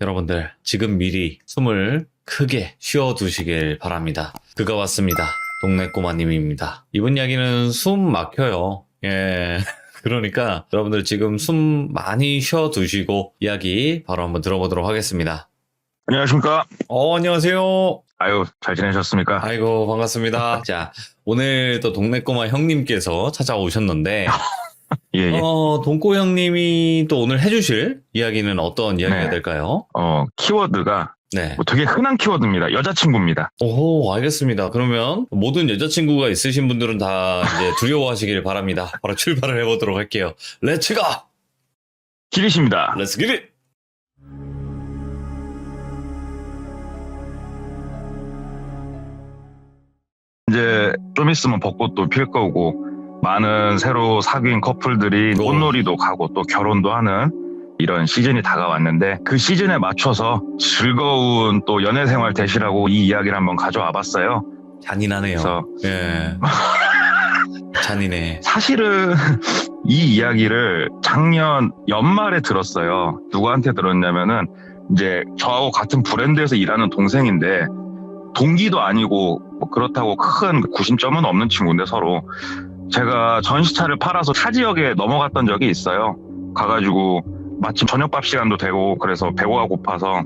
여러분들 지금 미리 숨을 크게 쉬어두시길 바랍니다. 그가 왔습니다. 동네 꼬마님입니다. 이분 이야기는 숨 막혀요. 예. 그러니까 여러분들 지금 숨 많이 쉬어두시고 이야기 바로 한번 들어보도록 하겠습니다. 안녕하십니까? 안녕하세요. 아유, 잘 지내셨습니까? 아이고, 반갑습니다. 자, 오늘 또 동네 꼬마 형님께서 찾아오셨는데, 예. 동꼬 형님이 또 오늘 해주실 이야기는 어떤 이야기가 네. 될까요? 키워드가 네. 뭐 되게 흔한 키워드입니다. 여자친구입니다. 오호, 알겠습니다. 그러면 모든 여자친구가 있으신 분들은 다 이제 두려워하시길 바랍니다. 바로 출발을 해보도록 할게요. 렛츠 고! 기리십니다. 렛츠 기릿! 이제 좀 있으면 벚꽃도 필 거고, 많은 새로 사귄 커플들이 오. 꽃놀이도 가고 또 결혼도 하는 이런 시즌이 다가왔는데, 그 시즌에 맞춰서 즐거운 또 연애 생활 되시라고 이 이야기를 한번 가져와 봤어요. 잔인하네요. 그래서 예. 잔인해. 사실은 이 이야기를 작년 연말에 들었어요. 누구한테 들었냐면은 이제 저하고 같은 브랜드에서 일하는 동생인데, 동기도 아니고 뭐 그렇다고 큰 구심점은 없는 친구인데 서로 제가 전시차를 팔아서 타 지역에 넘어갔던 적이 있어요. 가가지고 마침 저녁밥 시간도 되고 그래서 배고가 고파서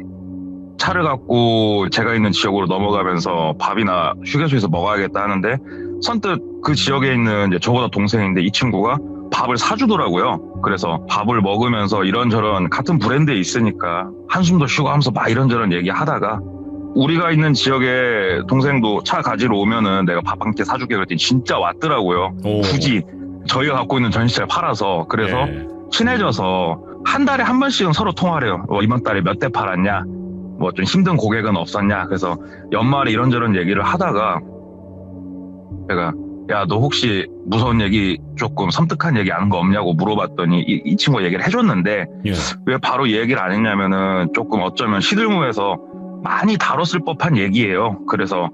차를 갖고 제가 있는 지역으로 넘어가면서 밥이나 휴게소에서 먹어야겠다 하는데 선뜻 그 지역에 있는 이제 저보다 동생인데 이 친구가 밥을 사주더라고요. 그래서 밥을 먹으면서 이런저런 같은 브랜드에 있으니까 한숨도 쉬고 하면서 막 이런저런 얘기하다가 우리가 있는 지역에 동생도 차 가지러 오면은 내가 밥 한 끼 사줄게 그랬더니 진짜 왔더라고요. 오. 굳이 저희가 갖고 있는 전시차를 팔아서. 그래서 네. 친해져서 한 달에 한 번씩은 서로 통화를 해요. 이번 달에 몇 대 팔았냐, 뭐 좀 힘든 고객은 없었냐. 그래서 연말에 이런저런 얘기를 하다가 제가 야, 너 혹시 무서운 얘기 조금 섬뜩한 얘기 아는 거 없냐고 물어봤더니 이 친구가 얘기를 해줬는데 예. 왜 바로 이 얘기를 안 했냐면은 조금 어쩌면 시들무에서 많이 다뤘을 법한 얘기예요. 그래서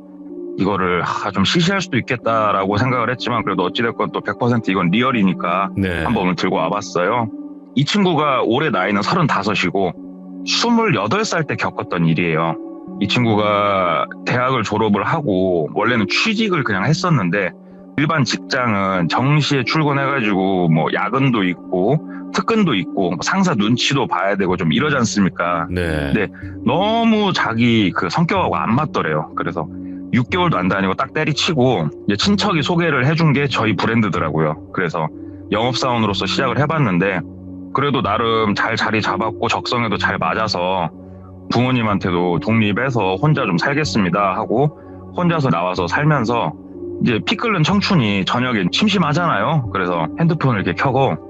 이거를 좀 시시할 수도 있겠다라고 생각을 했지만 그래도 어찌됐건 또 100% 이건 리얼이니까 네. 한번 오늘 들고 와봤어요. 이 친구가 올해 나이는 35이고 28살 때 겪었던 일이에요. 이 친구가 대학을 졸업을 하고 원래는 취직을 그냥 했었는데 일반 직장은 정시에 출근해가지고 뭐 야근도 있고 특근도 있고 상사 눈치도 봐야 되고 좀 이러지 않습니까? 네. 네. 너무 자기 그 성격하고 안 맞더래요. 그래서 6개월도 안 다니고 딱 때리치고 이제 친척이 소개를 해준 게 저희 브랜드더라고요. 그래서 영업사원으로서 시작을 해봤는데 그래도 나름 잘 자리 잡았고 적성에도 잘 맞아서 부모님한테도 독립해서 혼자 좀 살겠습니다 하고 혼자서 나와서 살면서 이제 피 끓는 청춘이 저녁에 심심하잖아요. 그래서 핸드폰을 이렇게 켜고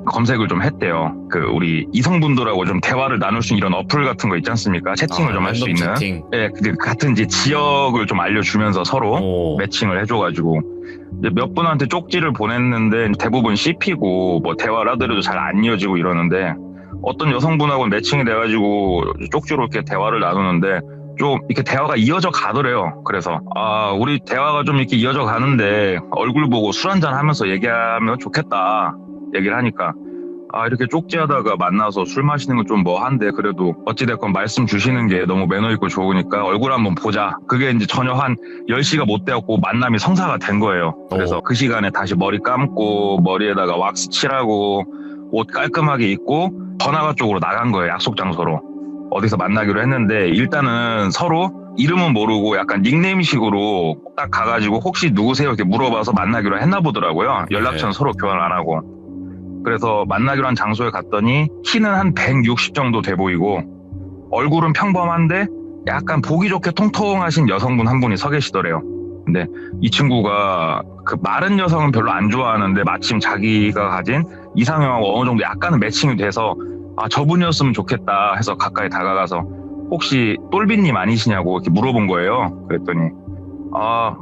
검색을 좀 했대요. 우리 이성분들하고 좀 대화를 나눌 수 있는 이런 어플 같은 거 있지 않습니까? 채팅을 좀 할 수 랜덤 있는. 채팅. 예, 같은 이제 지역을 좀 알려주면서 서로 오. 매칭을 해줘가지고 이제 몇 분한테 쪽지를 보냈는데 대부분 씹히고 뭐 대화를 하더라도 잘 안 이어지고 이러는데 어떤 여성분하고 매칭이 돼가지고 쪽지로 이렇게 대화를 나누는데 좀 이렇게 대화가 이어져 가더래요. 그래서 우리 대화가 좀 이렇게 이어져 가는데 얼굴 보고 술 한잔 하면서 얘기하면 좋겠다 얘기를 하니까 이렇게 쪽지하다가 만나서 술 마시는 건 좀 뭐한데 그래도 어찌됐건 말씀 주시는 게 너무 매너 있고 좋으니까 얼굴 한번 보자. 그게 이제 전혀 한 10시가 못 되었고 만남이 성사가 된 거예요. 그래서 그 시간에 다시 머리 감고 머리에다가 왁스 칠하고 옷 깔끔하게 입고 번화가 쪽으로 나간 거예요. 약속 장소로. 어디서 만나기로 했는데 일단은 서로 이름은 모르고 약간 닉네임식으로 딱 가가지고 혹시 누구세요? 이렇게 물어봐서 만나기로 했나 보더라고요. 연락처는 네. 서로 교환을 안 하고. 그래서 만나기로 한 장소에 갔더니 키는 한 160 정도 돼 보이고 얼굴은 평범한데 약간 보기 좋게 통통하신 여성분 한 분이 서 계시더래요. 근데 이 친구가 그 마른 여성은 별로 안 좋아하는데 마침 자기가 가진 이상형하고 어느 정도 약간은 매칭이 돼서 저분이었으면 좋겠다 해서 가까이 다가가서 혹시 똘비님 아니시냐고 이렇게 물어본 거예요. 그랬더니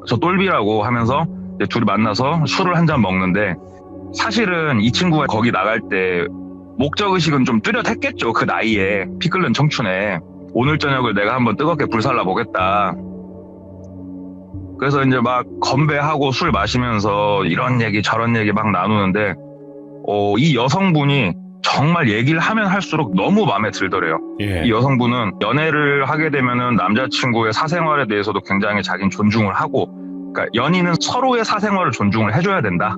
저 똘비라고 하면서 이제 둘이 만나서 술을 한 잔 먹는데 사실은 이 친구가 거기 나갈 때 목적의식은 좀 뚜렷했겠죠. 그 나이에 피 끓는 청춘에 오늘 저녁을 내가 한번 뜨겁게 불살라 보겠다. 그래서 이제 막 건배하고 술 마시면서 이런 얘기 저런 얘기 막 나누는데 이 여성분이 정말 얘기를 하면 할수록 너무 마음에 들더래요. 예. 이 여성분은 연애를 하게 되면은 남자친구의 사생활에 대해서도 굉장히 자기는 존중을 하고, 그러니까 연인은 서로의 사생활을 존중을 해줘야 된다.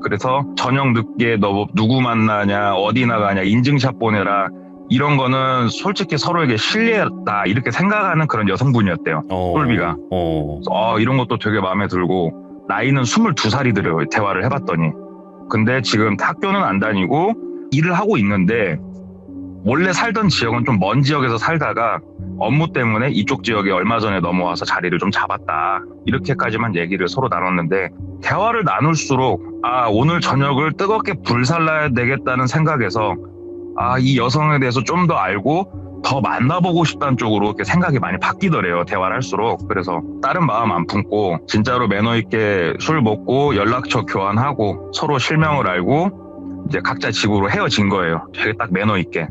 그래서 저녁 늦게 너 누구 만나냐, 어디 나가냐, 인증샷 보내라, 이런 거는 솔직히 서로에게 실례다, 이렇게 생각하는 그런 여성분이었대요. 똘비가. 이런 것도 되게 마음에 들고, 나이는 22살이더래요. 대화를 해봤더니. 근데 지금 학교는 안 다니고 일을 하고 있는데, 원래 살던 지역은 좀 먼 지역에서 살다가 업무 때문에 이쪽 지역에 얼마 전에 넘어와서 자리를 좀 잡았다, 이렇게까지만 얘기를 서로 나눴는데, 대화를 나눌수록 오늘 저녁을 뜨겁게 불살라야 되겠다는 생각에서 이 여성에 대해서 좀 더 알고 더 만나보고 싶다는 쪽으로 이렇게 생각이 많이 바뀌더래요, 대화를 할수록. 그래서 다른 마음 안 품고 진짜로 매너 있게 술 먹고 연락처 교환하고 서로 실명을 알고 이제 각자 집으로 헤어진 거예요. 되게 딱 매너 있게.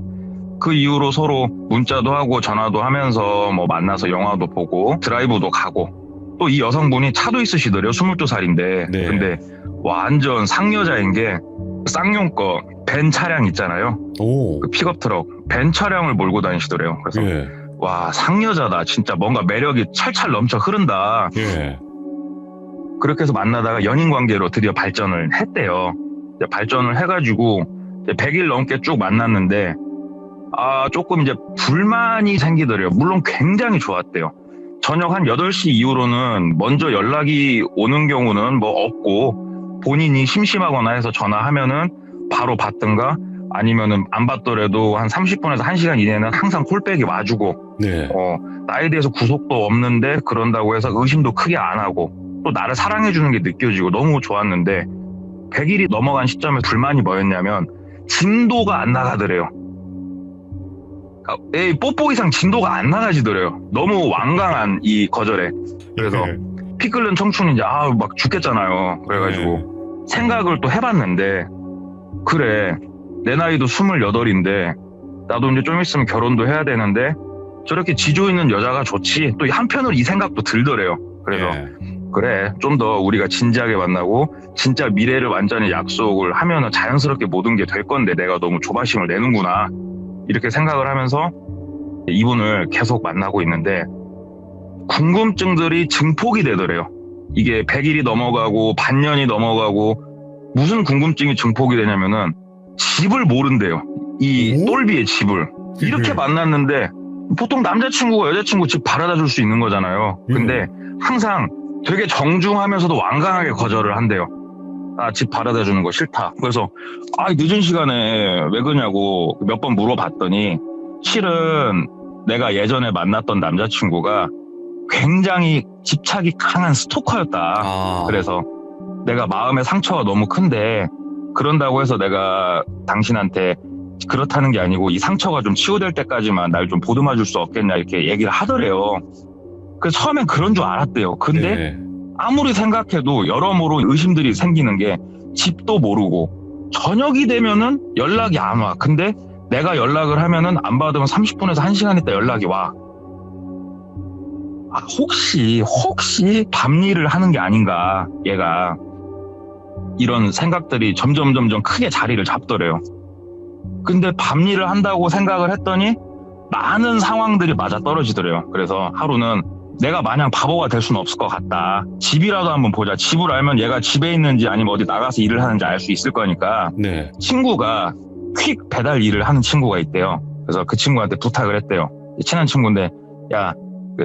그 이후로 서로 문자도 하고 전화도 하면서 뭐 만나서 영화도 보고 드라이브도 가고, 또 이 여성분이 차도 있으시더래요. 22살인데. 네. 근데 완전 상여자인 게 쌍용 거 벤 차량 있잖아요. 그 픽업 트럭 벤 차량을 몰고 다니시더래요. 그래서 예. 와, 상여자다. 진짜 뭔가 매력이 찰찰 넘쳐 흐른다. 예. 그렇게 해서 만나다가 연인 관계로 드디어 발전을 했대요. 이제 발전을 해가지고 이제 100일 넘게 쭉 만났는데 조금 이제 불만이 생기더래요. 물론 굉장히 좋았대요. 저녁 한 8시 이후로는 먼저 연락이 오는 경우는 뭐 없고, 본인이 심심하거나 해서 전화하면은 바로 받든가, 아니면은 안 받더라도 한 30분에서 1시간 이내는 항상 콜백이 와주고, 네. 나에 대해서 구속도 없는데 그런다고 해서 의심도 크게 안 하고, 또 나를 사랑해주는 게 느껴지고 너무 좋았는데, 100일이 넘어간 시점에 불만이 뭐였냐면 진도가 안 나가더래요. 뽀뽀 이상 진도가 안 나가지더래요. 너무 완강한 이 거절에. 그래서 피 끓는 청춘이 이제 막 죽겠잖아요. 그래가지고 생각을 또 해봤는데, 그래, 내 나이도 28인데 나도 이제 좀 있으면 결혼도 해야 되는데 저렇게 지조 있는 여자가 좋지. 또 한편으로 이 생각도 들더래요. 그래서 그래, 좀 더 우리가 진지하게 만나고 진짜 미래를 완전히 약속을 하면은 자연스럽게 모든 게 될 건데 내가 너무 조바심을 내는구나, 이렇게 생각을 하면서 이분을 계속 만나고 있는데, 궁금증들이 증폭이 되더래요. 이게 100일이 넘어가고 반년이 넘어가고 무슨 궁금증이 증폭이 되냐면은 집을 모른대요. 이 똘비의 집을. 이렇게 만났는데 보통 남자친구가 여자친구 집 바라다 줄 수 있는 거잖아요. 근데 항상 되게 정중하면서도 완강하게 거절을 한대요. 집 바라다 주는 거 싫다. 그래서 늦은 시간에 왜 그러냐고 몇 번 물어봤더니, 실은 내가 예전에 만났던 남자친구가 굉장히 집착이 강한 스토커였다. 그래서 내가 마음의 상처가 너무 큰데, 그런다고 해서 내가 당신한테 그렇다는 게 아니고 이 상처가 좀 치유될 때까지만 날 좀 보듬어 줄 수 없겠냐, 이렇게 얘기를 하더래요. 그래서 처음엔 그런 줄 알았대요. 근데 아무리 생각해도 여러모로 의심들이 생기는 게, 집도 모르고 저녁이 되면은 연락이 안 와. 근데 내가 연락을 하면은 안 받으면 30분에서 1시간 있다 연락이 와. 혹시 밤일을 하는 게 아닌가, 얘가. 이런 생각들이 점점 크게 자리를 잡더래요. 근데 밤일을 한다고 생각을 했더니 많은 상황들이 맞아 떨어지더래요. 그래서 하루는 내가 마냥 바보가 될 수는 없을 것 같다. 집이라도 한번 보자. 집을 알면 얘가 집에 있는지 아니면 어디 나가서 일을 하는지 알 수 있을 거니까. 친구가 퀵 배달 일을 하는 친구가 있대요. 그래서 그 친구한테 부탁을 했대요. 친한 친구인데, 야,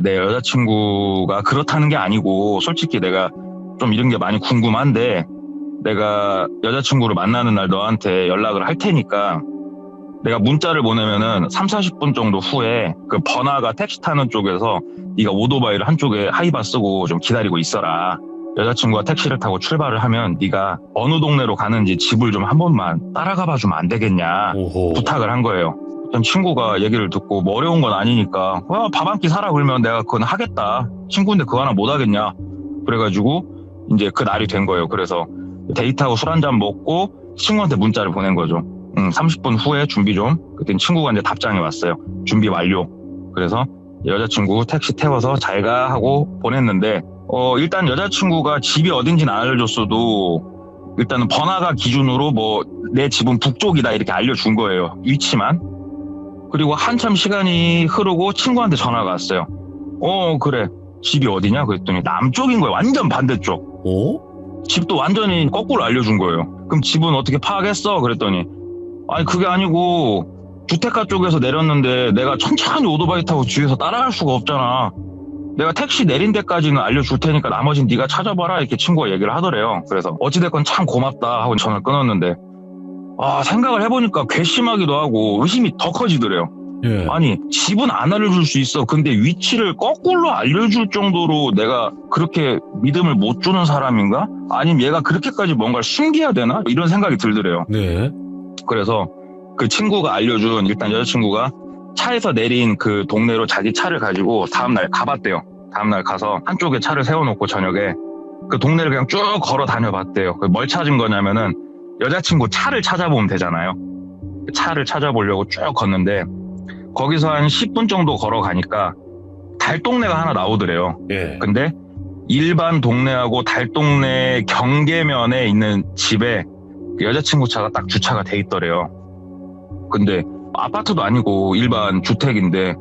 내 여자친구가 그렇다는 게 아니고 솔직히 내가 좀 이런 게 많이 궁금한데, 내가 여자친구를 만나는 날 너한테 연락을 할 테니까 내가 문자를 보내면은 30-40분 정도 후에 그 번화가 택시 타는 쪽에서 네가 오토바이를 한쪽에 하이바 쓰고 좀 기다리고 있어라. 여자친구가 택시를 타고 출발을 하면 네가 어느 동네로 가는지 집을 좀 한 번만 따라가 봐주면 안 되겠냐, 부탁을 한 거예요. 어떤 친구가 얘기를 듣고 뭐 어려운 건 아니니까 밥 한 끼 사라 그러면 내가 그건 하겠다. 친구인데 그거 하나 못 하겠냐. 그래가지고 이제 그 날이 된 거예요. 그래서 데이트하고 술 한잔 먹고 친구한테 문자를 보낸 거죠. 30분 후에 준비 좀. 그땐 친구가 이제 답장이 왔어요. 준비 완료. 그래서 여자친구 택시 태워서 잘 가 하고 보냈는데, 일단 여자친구가 집이 어딘지는 안 알려줬어도 일단은 번화가 기준으로 뭐 내 집은 북쪽이다 이렇게 알려준 거예요. 위치만. 그리고 한참 시간이 흐르고 친구한테 전화가 왔어요. 그래. 집이 어디냐? 그랬더니 남쪽인 거예요. 완전 반대쪽. 오? 집도 완전히 거꾸로 알려준 거예요. 그럼 집은 어떻게 파악했어? 그랬더니 아니 그게 아니고 주택가 쪽에서 내렸는데 내가 천천히 오토바이 타고 뒤에서 따라갈 수가 없잖아. 내가 택시 내린 데까지는 알려줄 테니까 나머진 네가 찾아봐라 이렇게 친구가 얘기를 하더래요. 그래서 어찌됐건 참 고맙다 하고 전화를 끊었는데 생각을 해보니까 괘씸하기도 하고 의심이 더 커지더래요. 예. 아니 집은 안 알려줄 수 있어. 근데 위치를 거꾸로 알려줄 정도로 내가 그렇게 믿음을 못 주는 사람인가? 아니면 얘가 그렇게까지 뭔가를 숨겨야 되나? 이런 생각이 들더래요. 네. 그래서 그 친구가 알려준 일단 여자친구가 차에서 내린 그 동네로 자기 차를 가지고 다음날 가봤대요. 다음날 가서 한쪽에 차를 세워놓고 저녁에 그 동네를 그냥 쭉 걸어 다녀봤대요. 뭘 찾은 거냐면은 여자친구 차를 찾아보면 되잖아요. 차를 찾아보려고 쭉 걷는데 거기서 한 10분 정도 걸어가니까 달동네가 하나 나오더래요. 예. 근데 일반 동네하고 달동네 경계면에 있는 집에 여자친구 차가 딱 주차가 돼 있더래요. 근데 아파트도 아니고 일반 주택인데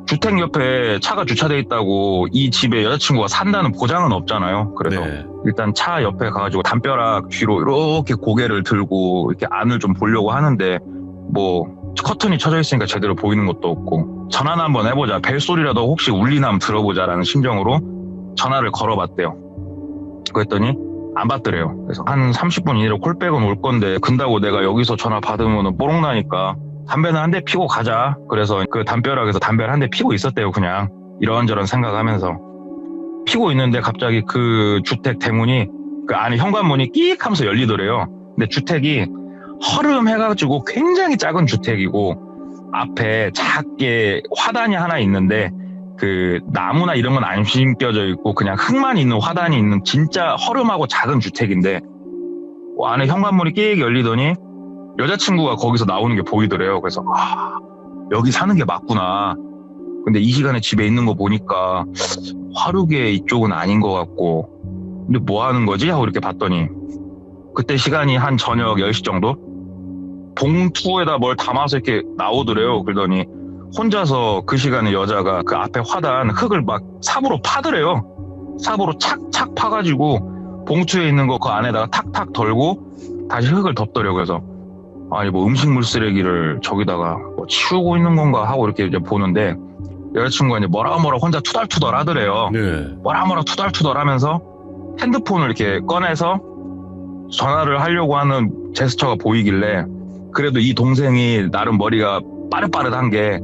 주택 옆에 차가 주차돼 있다고 이 집에 여자친구가 산다는 보장은 없잖아요. 그래서 네. 일단 차 옆에 가가지고 담벼락 뒤로 이렇게 고개를 들고 이렇게 안을 좀 보려고 하는데 뭐 커튼이 쳐져 있으니까 제대로 보이는 것도 없고 전화나 한번 해보자. 벨소리라도 혹시 울리나 한번 들어보자라는 심정으로 전화를 걸어봤대요. 그랬더니 안 받더래요. 그래서 한 30분 이내로 콜백은 올 건데 근다고 내가 여기서 전화 받으면 뽀록 나니까 담배는 한 대 피고 가자. 그래서 그 담벼락에서 담배를 한 대 피고 있었대요. 그냥 이런저런 생각하면서 피고 있는데 갑자기 그 주택 대문이 그 안에 현관문이 끼익 하면서 열리더래요. 근데 주택이 허름해가지고 굉장히 작은 주택이고 앞에 작게 화단이 하나 있는데 그 나무나 이런 건 안 심겨져 있고 그냥 흙만 있는 화단이 있는 진짜 허름하고 작은 주택인데 안에 현관문이 끼익 열리더니 여자친구가 거기서 나오는 게 보이더래요. 그래서 여기 사는 게 맞구나. 근데 이 시간에 집에 있는 거 보니까 화루계 이쪽은 아닌 것 같고 근데 뭐 하는 거지? 하고 이렇게 봤더니 그때 시간이 한 저녁 10시 정도? 봉투에다 뭘 담아서 이렇게 나오더래요. 그러더니 혼자서 그 시간에 여자가 그 앞에 화단 흙을 막 삽으로 파더래요. 삽으로 착착 파가지고 봉투에 있는 거 그 안에다가 탁탁 덜고 다시 흙을 덮더래요. 그래서 아니 뭐 음식물 쓰레기를 저기다가 뭐 치우고 있는 건가 하고 이렇게 이제 보는데 여자친구가 이제 뭐라 혼자 투덜투덜 하더래요. 네. 뭐라 투덜투덜 하면서 핸드폰을 이렇게 꺼내서 전화를 하려고 하는 제스처가 보이길래 그래도 이 동생이 나름 머리가 빠릇빠릇한 게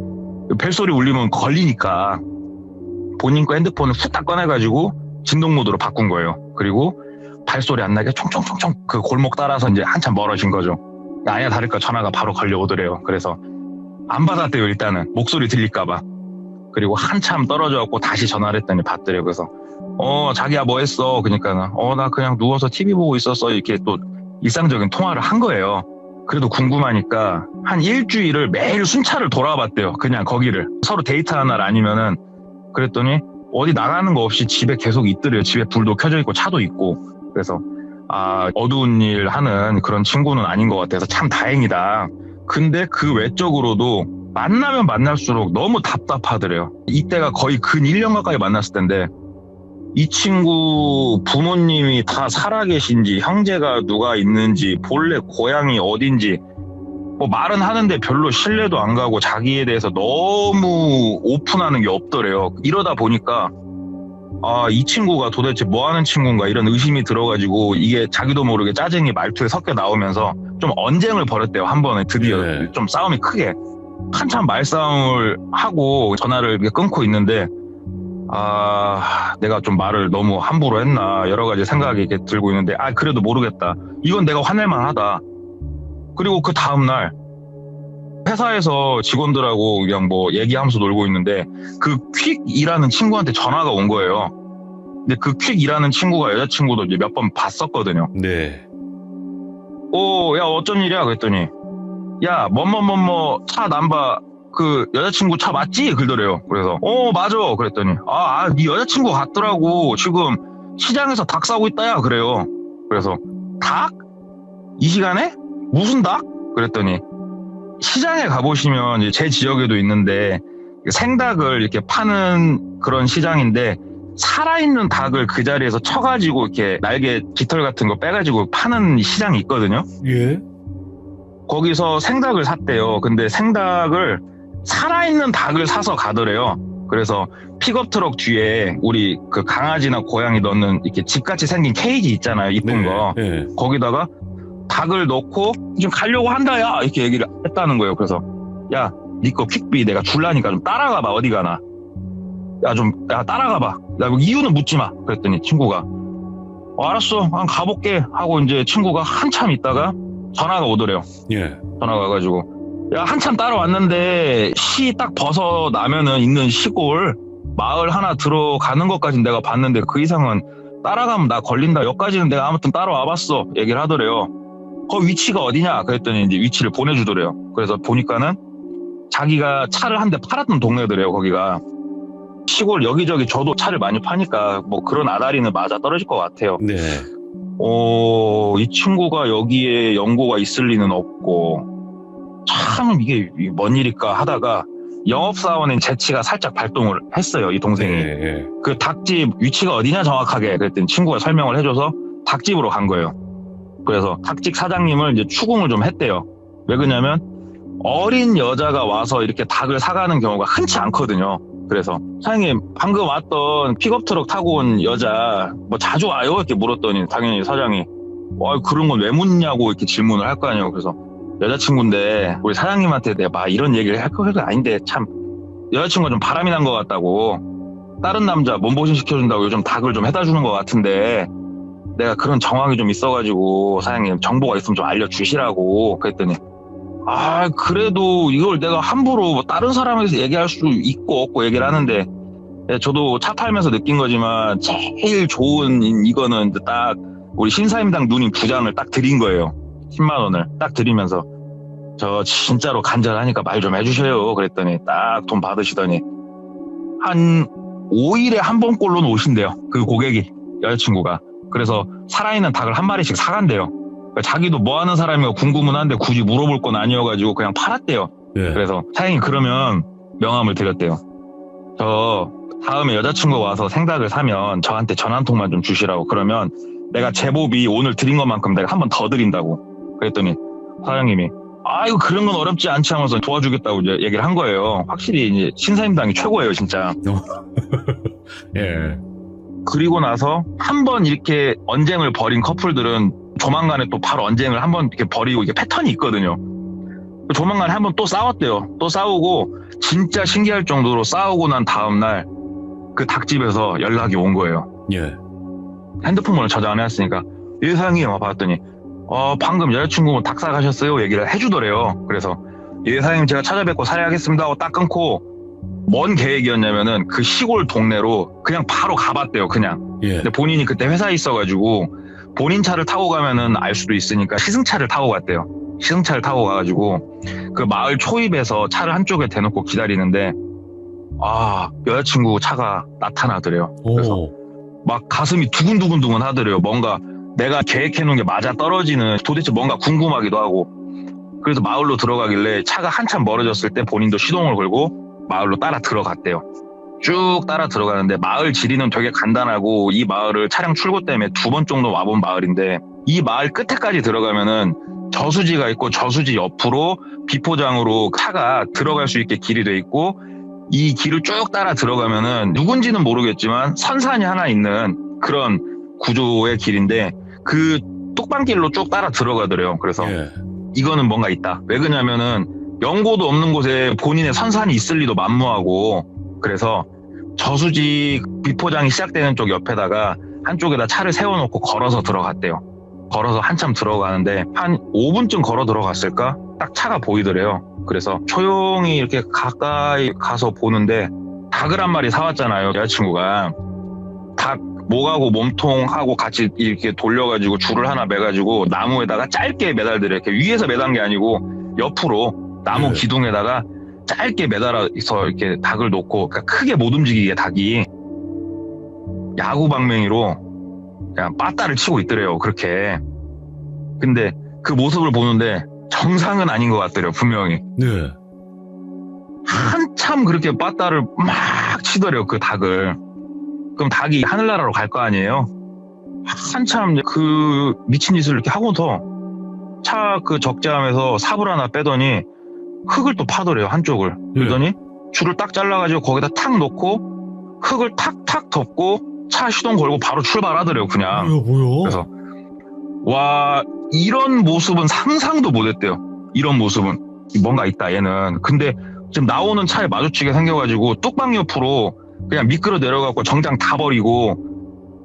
벨소리 울리면 걸리니까 본인 거 핸드폰을 후딱 꺼내가지고 진동 모드로 바꾼 거예요. 그리고 발소리 안 나게 총총총총 그 골목 따라서 이제 한참 멀어진 거죠. 아니야 다를까 전화가 바로 걸려오더래요. 그래서 안 받았대요. 일단은 목소리 들릴까봐. 그리고 한참 떨어져갖고 다시 전화를 했더니 받더래요. 그래서 자기야 뭐 했어? 그러니까 나 그냥 누워서 TV 보고 있었어. 이렇게 또 일상적인 통화를 한 거예요. 그래도 궁금하니까 한 일주일을 매일 순찰을 돌아봤대요. 그냥 거기를 서로 데이트하는 날 아니면은. 그랬더니 어디 나가는 거 없이 집에 계속 있더래요. 집에 불도 켜져 있고 차도 있고. 그래서 어두운 일 하는 그런 친구는 아닌 것 같아서 참 다행이다. 근데 그 외적으로도 만나면 만날수록 너무 답답하더래요. 이때가 거의 근 1년 가까이 만났을 텐데 이 친구 부모님이 다 살아계신지 형제가 누가 있는지 본래 고향이 어딘지 뭐 말은 하는데 별로 신뢰도 안 가고 자기에 대해서 너무 오픈하는 게 없더래요. 이러다 보니까 이 친구가 도대체 뭐 하는 친구인가 이런 의심이 들어가지고 이게 자기도 모르게 짜증이 말투에 섞여 나오면서 좀 언쟁을 벌였대요. 한 번에 드디어 네. 좀 싸움이 크게 한참 말싸움을 하고 전화를 이렇게 끊고 있는데 내가 좀 말을 너무 함부로 했나 여러 가지 생각이 이렇게 들고 있는데 그래도 모르겠다. 이건 내가 화낼만 하다. 그리고 그 다음날 회사에서 직원들하고 그냥 뭐 얘기하면서 놀고 있는데 그 퀵이라는 친구한테 전화가 온 거예요. 근데 그 퀵이라는 친구가 여자친구도 이제 몇 번 봤었거든요. 네. 야 어쩐 일이야? 그랬더니 야 뭐뭐뭐뭐 차 남바 그 여자친구 차 맞지? 그러더래요. 그래서 맞아. 그랬더니 네 여자친구 같더라고. 지금 시장에서 닭 사고 있다야. 그래요. 그래서 닭? 이 시간에? 무슨 닭? 그랬더니 시장에 가보시면 이제 제 지역에도 있는데 생닭을 이렇게 파는 그런 시장인데 살아있는 닭을 그 자리에서 쳐가지고 이렇게 날개 깃털 같은 거 빼가지고 파는 시장이 있거든요. 예? 거기서 생닭을 샀대요. 근데 생닭을 살아있는 닭을 사서 가더래요. 그래서 픽업 트럭 뒤에 우리 그 강아지나 고양이 넣는 이렇게 집같이 생긴 케이지 있잖아요. 이쁜 거. 네. 거기다가 닭을 넣고 지금 가려고 한다 야 이렇게 얘기를 했다는 거예요. 그래서 야 니 거 퀵비 내가 줄라니까 좀 따라가봐 어디 가나. 야 따라가봐. 나 이유는 묻지 마. 그랬더니 친구가 알았어 한 가볼게 하고 이제 친구가 한참 있다가 전화가 오더래요. 예. 전화가 와가지고 야 한참 따라왔는데 시 딱 벗어나면은 있는 시골 마을 하나 들어가는 것까지는 내가 봤는데 그 이상은 따라가면 나 걸린다. 여기까지는 내가 아무튼 따라와봤어 얘기를 하더래요. 그 위치가 어디냐 그랬더니 이제 위치를 보내주더래요. 그래서 보니까는 자기가 차를 한 대 팔았던 동네더래요. 거기가 시골 여기저기 저도 차를 많이 파니까 뭐 그런 아다리는 맞아 떨어질 것 같아요. 네. 이 친구가 여기에 연고가 있을 리는 없고 참 이게 뭔 일일까 하다가 영업사원인 재치가 살짝 발동을 했어요. 이 동생이. 네. 그 닭집 위치가 어디냐 정확하게 그랬더니 친구가 설명을 해줘서 닭집으로 간 거예요. 그래서 닭집 사장님을 이제 추궁을 좀 했대요. 왜 그러냐면 어린 여자가 와서 이렇게 닭을 사가는 경우가 흔치 않거든요. 그래서 사장님 방금 왔던 픽업 트럭 타고 온 여자 뭐 자주 와요? 이렇게 물었더니 당연히 사장이 그런 건 왜 묻냐고 이렇게 질문을 할 거 아니에요. 그래서 여자친구인데 우리 사장님한테 내가 막 이런 얘기를 할 거가 아닌데 참 여자친구가 좀 바람이 난 것 같다고 다른 남자 몸보신 시켜준다고 요즘 닭을 좀 해다 주는 것 같은데 내가 그런 정황이 좀 있어가지고 사장님 정보가 있으면 좀 알려주시라고 그랬더니 그래도 이걸 내가 함부로 뭐 다른 사람에서 얘기할 수 있고 없고 얘기를 하는데 저도 차 타면서 느낀 거지만 제일 좋은 이거는 딱 우리 신사임당 누님 부장을 딱 드린 거예요. 10만 원을 딱 드리면서 저 진짜로 간절하니까 말 좀 해주셔요. 그랬더니 딱 돈 받으시더니 한 5일에 한 번꼴로는 오신대요. 그 고객이 여자친구가. 그래서 살아있는 닭을 한 마리씩 사간대요. 그러니까 자기도 뭐 하는 사람이고 궁금은 한데 굳이 물어볼 건 아니어가지고 그냥 팔았대요. 예. 그래서 사장님 그러면 명함을 드렸대요. 저 다음에 여자친구 와서 생닭을 사면 저한테 전화 한 통만 좀 주시라고. 그러면 내가 제보비 오늘 드린 것만큼 내가 한 번 더 드린다고. 그랬더니 사장님이 이거 그런 건 어렵지 않지 하면서 도와주겠다고 이제 얘기를 한 거예요. 확실히 이제 신사임당이 최고예요 진짜. 예. 그리고 나서 한 번 이렇게 언쟁을 벌인 커플들은 조만간에 또 바로 언쟁을 한 번 이렇게 벌이고 이게 패턴이 있거든요. 조만간에 한 번 또 싸웠대요. 또 싸우고 진짜 신기할 정도로 싸우고 난 다음날 그 닭집에서 연락이 온 거예요. 예. 핸드폰번호 저장 안 해놨으니까 사장님 봤더니 방금 여자친구 닭 사가셨어요? 얘기를 해주더래요. 그래서 사장님 제가 찾아뵙고 살해하겠습니다 하고 딱 끊고 뭔 계획이었냐면은 그 시골 동네로 그냥 바로 가봤대요. 그냥. 예. 근데 본인이 그때 회사에 있어가지고 본인 차를 타고 가면은 알 수도 있으니까 시승차를 타고 갔대요. 시승차를 타고 가가지고 그 마을 초입에서 차를 한쪽에 대놓고 기다리는데 여자친구 차가 나타나더래요. 그래서 막 가슴이 두근두근두근 하더래요. 뭔가 내가 계획해놓은 게 맞아 떨어지는 도대체 뭔가 궁금하기도 하고. 그래서 마을로 들어가길래 차가 한참 멀어졌을 때 본인도 시동을 걸고 마을로 따라 들어갔대요. 쭉 따라 들어가는데 마을 지리는 되게 간단하고 이 마을을 차량 출고 때문에 2번 정도 와본 마을인데 이 마을 끝에까지 들어가면은 저수지가 있고 저수지 옆으로 비포장으로 차가 들어갈 수 있게 길이 돼 있고 이 길을 쭉 따라 들어가면은 누군지는 모르겠지만 선산이 하나 있는 그런 구조의 길인데 그 뚝방길로 쭉 따라 들어가더래요. 그래서 이거는 뭔가 있다. 왜 그러냐면은 연고도 없는 곳에 본인의 선산이 있을 리도 만무하고 그래서 저수지 비포장이 시작되는 쪽 옆에다가 한쪽에다 차를 세워놓고 걸어서 들어갔대요. 걸어서 한참 들어가는데 한 5분쯤 걸어 들어갔을까? 딱 차가 보이더래요. 그래서 조용히 이렇게 가까이 가서 보는데 닭을 한 마리 사왔잖아요. 여자친구가. 닭 목하고 몸통하고 같이 이렇게 돌려가지고 줄을 하나 매가지고 나무에다가 짧게 매달더래요. 이렇게 위에서 매단 게 아니고 옆으로 나무 기둥에다가 짧게 매달아서 이렇게 닭을 놓고 그러니까 크게 못 움직이게 닭이 야구 방망이로 그냥 빠따를 치고 있더래요. 그렇게. 근데 그 모습을 보는데 정상은 아닌 것 같더래요, 분명히. 네. 한참 그렇게 빠따를 막 치더래요, 그 닭을. 그럼 닭이 하늘나라로 갈 거 아니에요? 한참 그 미친 짓을 이렇게 하고서 차 그 적재함에서 삽을 하나 빼더니 흙을 또 파더래요, 한쪽을. 그러더니 줄을 딱 잘라가지고 거기다 탁 놓고 흙을 탁탁 덮고 차 시동 걸고 바로 출발하더래요, 그냥. 뭐야? 그래서 와, 이런 모습은 상상도 못했대요. 이런 모습은 뭔가 있다, 얘는. 근데 지금 나오는 차에 마주치게 생겨가지고 뚝방 옆으로 그냥 미끄러 내려가고 정장 다 버리고,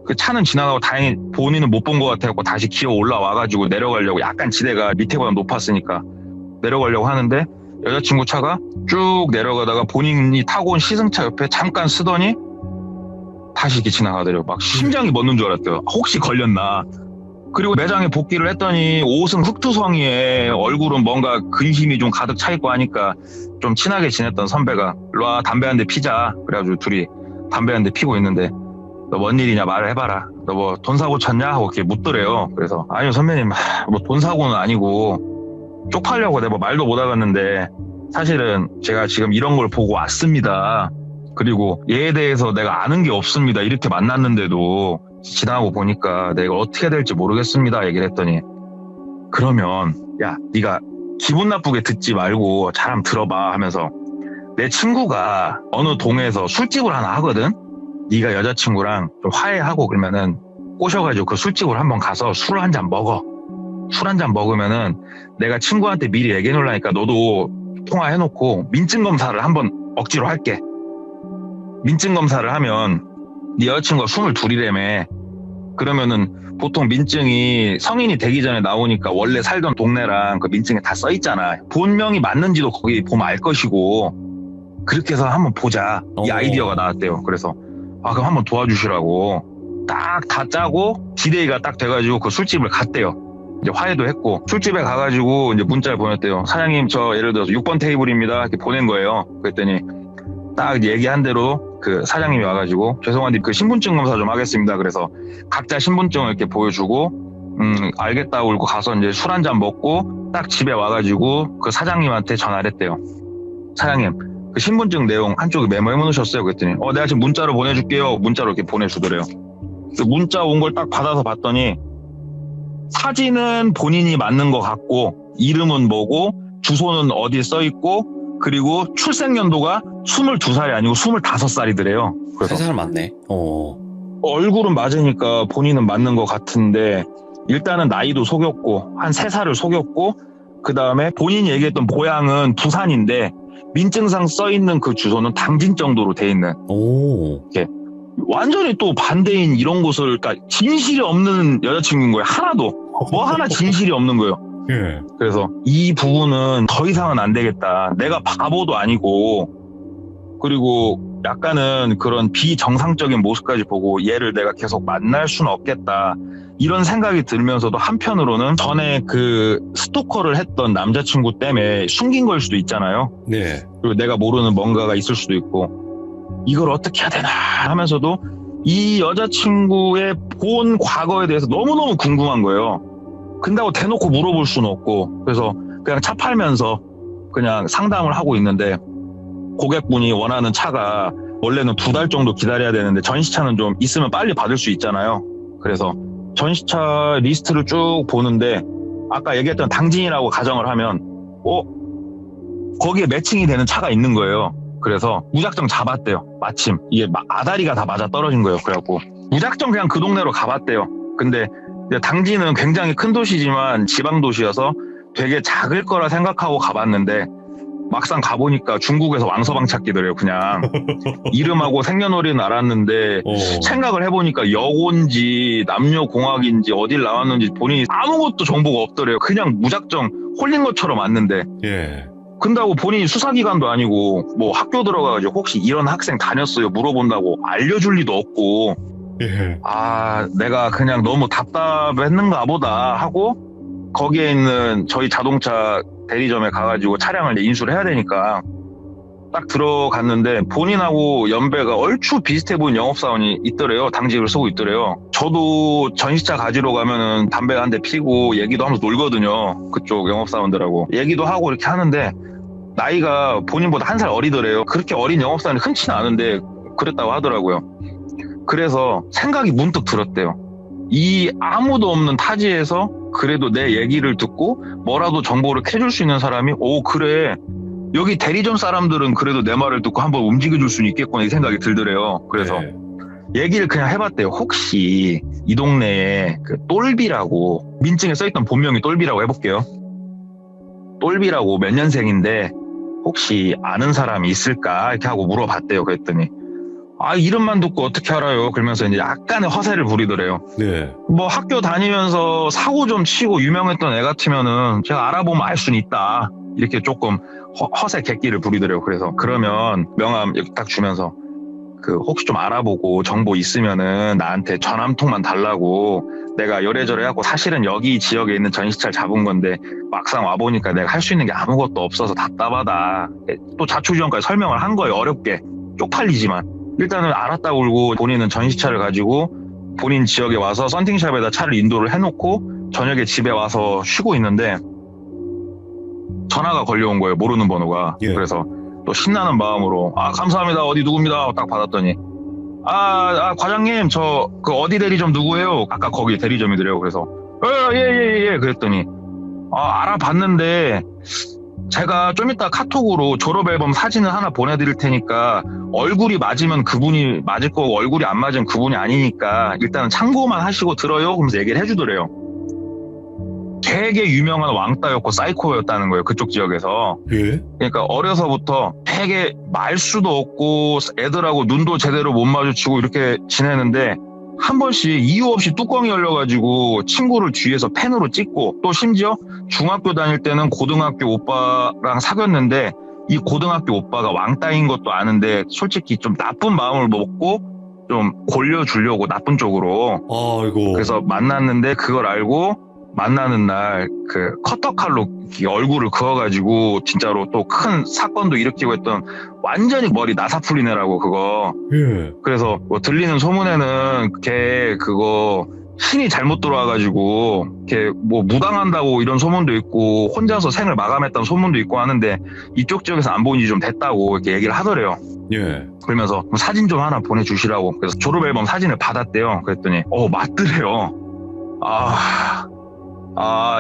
그 차는 지나가고 다행히 본인은 못 본 것 같아갖고 다시 기어 올라와가지고 내려가려고, 약간 지대가 밑에보다 높았으니까 내려가려고 하는데 여자친구 차가 쭉 내려가다가 본인이 타고 온 시승차 옆에 잠깐 쓰더니 다시 이렇게 지나가더래요. 막 심장이 멎는 줄 알았대요. 혹시 걸렸나. 그리고 매장에 복귀를 했더니 옷은 흑투성이에 얼굴은 뭔가 근심이 좀 가득 차 있고 하니까 좀 친하게 지냈던 선배가 일로 와, 담배 한 대 피자. 그래가지고 둘이 담배 한 대 피고 있는데 너 뭔 일이냐 말을 해봐라. 너 뭐 돈 사고 쳤냐? 하고 이렇게 묻더래요. 그래서 아니요 선배님, 뭐 돈 사고는 아니고 쪽팔려고 내가 뭐 말도 못 하겠는데 사실은 제가 지금 이런 걸 보고 왔습니다. 그리고 얘에 대해서 내가 아는 게 없습니다. 이렇게 만났는데도 지나고 보니까 내가 어떻게 해야 될지 모르겠습니다. 얘기를 했더니 그러면 야, 네가 기분 나쁘게 듣지 말고 잘 한번 들어봐 하면서 내 친구가 어느 동에서 술집을 하나 하거든. 네가 여자친구랑 좀 화해하고 그러면은 꼬셔가지고 그 술집을 한번 가서 술 한 잔 먹어. 술 한 잔 먹으면은 내가 친구한테 미리 얘기해 놓으려니까 너도 통화해놓고 민증 검사를 한번 억지로 할게. 민증 검사를 하면 네 여자친구가 22이라며. 그러면은 보통 민증이 성인이 되기 전에 나오니까 원래 살던 동네랑 그 민증에 다 써있잖아. 본명이 맞는지도 거기 보면 알 것이고. 그렇게 해서 한번 보자. 이 아이디어가 나왔대요. 그래서 그럼 한번 도와주시라고 딱 다 짜고 디데이가 딱 돼가지고 그 술집을 갔대요. 이제 화해도 했고 술집에 가가지고 이제 문자를 보냈대요. 사장님, 저 예를 들어서 6번 테이블입니다. 이렇게 보낸 거예요. 그랬더니 딱 얘기한 대로 그 사장님이 와가지고 죄송한데 그 신분증 검사 좀 하겠습니다. 그래서 각자 신분증을 이렇게 보여주고 알겠다고 그러고 가서 이제 술 한 잔 먹고 딱 집에 와가지고 그 사장님한테 전화를 했대요. 사장님, 그 신분증 내용 한쪽에 메모해 놓으셨어요? 그랬더니 내가 지금 문자로 보내줄게요. 문자로 이렇게 보내주더래요. 그 문자 온 걸 딱 받아서 봤더니 사진은 본인이 맞는 것 같고 이름은 뭐고 주소는 어디에 써있고 그리고 출생연도가 22살이 아니고 25살이더래요. 그래서 3살 맞네. 얼굴은 맞으니까 본인은 맞는 것 같은데 일단은 나이도 속였고 한 3살을 속였고 그 다음에 본인이 얘기했던 고향은 부산인데 민증상 써있는 그 주소는 당진 정도로 돼 있는. 이렇게 완전히 또 반대인 이런 곳을, 그러니까 진실이 없는 여자친구인 거예요. 하나도. 뭐 하나 진실이 없는 거예요. 예. 그래서 이 부분은 더 이상은 안 되겠다. 내가 바보도 아니고 그리고 약간은 그런 비정상적인 모습까지 보고 얘를 내가 계속 만날 수는 없겠다. 이런 생각이 들면서도 한편으로는 전에 그 스토커를 했던 남자친구 때문에 숨긴 걸 수도 있잖아요. 네. 그리고 내가 모르는 뭔가가 있을 수도 있고 이걸 어떻게 해야 되나 하면서도 이 여자친구의 본 과거에 대해서 너무너무 궁금한 거예요. 근다고 대놓고 물어볼 수는 없고 그래서 그냥 차 팔면서 그냥 상담을 하고 있는데 고객분이 원하는 차가 원래는 2달 정도 기다려야 되는데 전시차는 좀 있으면 빨리 받을 수 있잖아요. 그래서 전시차 리스트를 쭉 보는데 아까 얘기했던 당진이라고 가정을 하면 거기에 매칭이 되는 차가 있는 거예요. 그래서 무작정 잡았대요. 마침 이게 아다리가 다 맞아 떨어진 거예요. 그래갖고 무작정 그냥 그 동네로 가봤대요. 근데 당진은 굉장히 큰 도시지만 지방 도시여서 되게 작을 거라 생각하고 가봤는데 막상 가보니까 중국에서 왕서방 찾기더래요. 그냥 이름하고 생년월일은 알았는데 생각을 해보니까 여고인지 남녀공학인지 어딜 나왔는지 본인이 아무것도 정보가 없더래요. 그냥 무작정 홀린 것처럼 왔는데 예. 근다고 본인이 수사기관도 아니고 뭐 학교 들어가가지고 혹시 이런 학생 다녔어요 물어본다고 알려줄 리도 없고 예. 내가 그냥 너무 답답했는가 보다 하고 거기에 있는 저희 자동차 대리점에 가가지고 차량을 인수를 해야 되니까 딱 들어갔는데 본인하고 연배가 얼추 비슷해 보이는 영업사원이 있더래요. 당직을 쓰고 있더래요. 저도 전시차 가지러 가면은 담배 한 대 피고 얘기도 하면서 놀거든요. 그쪽 영업사원들하고 얘기도 하고 이렇게 하는데 나이가 본인보다 한 살 어리더래요. 그렇게 어린 영업사원이 흔치는 않은데 그랬다고 하더라고요. 그래서 생각이 문득 들었대요. 이 아무도 없는 타지에서 그래도 내 얘기를 듣고 뭐라도 정보를 캐줄 수 있는 사람이 그래, 여기 대리점 사람들은 그래도 내 말을 듣고 한번 움직여줄 수는 있겠구나 이 생각이 들더래요. 그래서 네. 얘기를 그냥 해봤대요. 혹시 이 동네에 그 똘비라고 민증에 써있던 본명이 똘비라고 해볼게요. 똘비라고 몇 년생인데 혹시 아는 사람이 있을까 이렇게 하고 물어봤대요. 그랬더니 이름만 듣고 어떻게 알아요? 그러면서 이제 약간의 허세를 부리더래요. 네. 뭐 학교 다니면서 사고 좀 치고 유명했던 애 같으면은 제가 알아보면 알 수는 있다. 이렇게 조금 허세 객기를 부리더래요. 그래서 그러면 명함 이렇게 딱 주면서 그 혹시 좀 알아보고 정보 있으면은 나한테 전화 한 통만 달라고, 내가 요래저래 하고 사실은 여기 지역에 있는 전시차를 잡은 건데 막상 와보니까 내가 할 수 있는 게 아무것도 없어서 답답하다. 또 자초지종까지 설명을 한 거예요. 어렵게 쪽팔리지만 일단은 알았다고 울고 본인은 전시차를 가지고 본인 지역에 와서 썬팅샵에다 차를 인도를 해놓고 저녁에 집에 와서 쉬고 있는데 전화가 걸려온 거예요. 모르는 번호가. 예. 그래서 또 신나는 마음으로 감사합니다. 어디 누굽니다. 딱 받았더니 과장님 저 그 어디 대리점 누구예요? 아까 거기 대리점이더래요. 그래서 예 그랬더니 알아봤는데 제가 좀 이따 카톡으로 졸업앨범 사진을 하나 보내드릴 테니까 얼굴이 맞으면 그분이 맞을 거고 얼굴이 안 맞으면 그분이 아니니까 일단은 참고만 하시고 들어요. 그러면서 얘기를 해주더래요. 되게 유명한 왕따였고 사이코였다는 거예요. 그쪽 지역에서. 예? 그러니까 어려서부터 되게 말수도 없고 애들하고 눈도 제대로 못 마주치고 이렇게 지내는데 한 번씩 이유 없이 뚜껑이 열려가지고 친구를 뒤에서 펜으로 찍고, 또 심지어 중학교 다닐 때는 고등학교 오빠랑 사귀었는데 이 고등학교 오빠가 왕따인 것도 아는데 솔직히 좀 나쁜 마음을 먹고 좀 골려주려고 나쁜 쪽으로. 아이고. 그래서 만났는데 그걸 알고 만나는 날 그 커터칼로 얼굴을 그어가지고 진짜로 또 큰 사건도 일으키고 했던 완전히 머리 나사 풀리네라고 그거. 예. 그래서 뭐 들리는 소문에는 걔 그거 신이 잘못 들어와가지고 걔 뭐 무당한다고 이런 소문도 있고 혼자서 생을 마감했다는 소문도 있고 하는데 이쪽 지역에서 안 본 지 좀 됐다고 이렇게 얘기를 하더래요. 예. 그러면서 사진 좀 하나 보내주시라고. 그래서 졸업앨범 사진을 받았대요. 그랬더니 맞더래요.